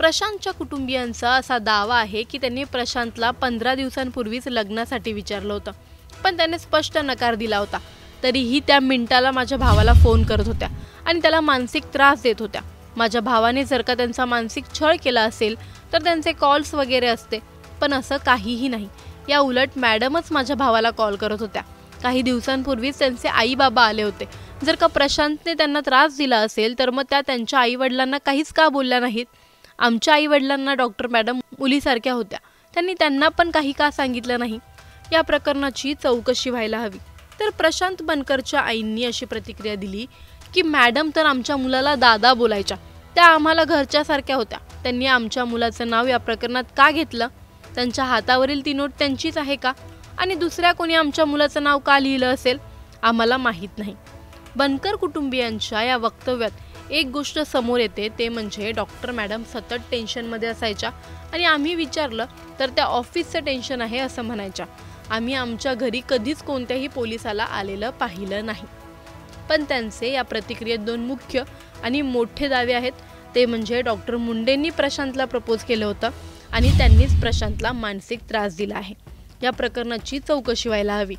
प्रशांतच्या कुटुंबियांचा असा दावा आहे की त्यांनी प्रशांतला 15 दिवसांपूर्वीच लग्नासाठी विचारलं होतं, पण त्याने स्पष्ट नकार दिला होता। तरीही त्या मिनिटाला माझ्या भावाला फोन करत होत्या आणि त्याला मानसिक त्रास देत होत्या। माझ्या भावाने जर का त्यांचा मानसिक छळ केला असेल तर त्यांचे कॉल्स वगैरे असते, पण असं काहीही नाही। या उलट मॅडमच माझ्या भावाला कॉल करत होत्या। काही दिवसांपूर्वीच त्यांचे आई बाबा आले होते। जर का प्रशांतने त्यांना त्रास दिला असेल तर मग त्या त्यांच्या आई वडिलांना काहीच का बोलल्या नाहीत? आमच्या आई वडिलांना डॉक्टर मॅडम मुलीसारख्या होत्या, त्यांनी त्यांना पण काही का सांगितलं नाही? या प्रकरणाची चौकशी व्हायला हवी। तर प्रशांत बनकरच्या आईंनी अशी प्रतिक्रिया दिली की मॅडम तर आमच्या मुलाला दादा बोलायच्या, त्या आम्हाला घरच्यासारख्या होत्या। त्यांनी आमच्या मुलाचं नाव या प्रकरणात का घेतलं? त्यांच्या हातावरील ती नोट त्यांचीच आहे का? आणि दुसऱ्या कोणी आमच्या मुलाचं नाव का लिहिलं असेल? आम्हाला माहीत नाही। बनकर कुटुंबियांच्या या वक्तव्यात एक गोष्ट समोर येते, ते म्हणजे डॉक्टर मॅडम सतत टेन्शनमध्ये असायच्या आणि आम्ही विचारलं तर त्या ऑफिसचं टेन्शन आहे असं म्हणायच्या। आम्ही आमच्या घरी कधीच कोणत्याही पोलिसाला आलेलं पाहिलं नाही। पण त्यांचे या प्रतिक्रियेत दोन मुख्य आणि मोठे दावे आहेत, ते म्हणजे डॉक्टर मुंडेंनी प्रशांतला प्रपोज केलं होतं आणि त्यांनीच प्रशांतला मानसिक त्रास दिला आहे। या प्रकरणाची चौकशी व्हायला हवी।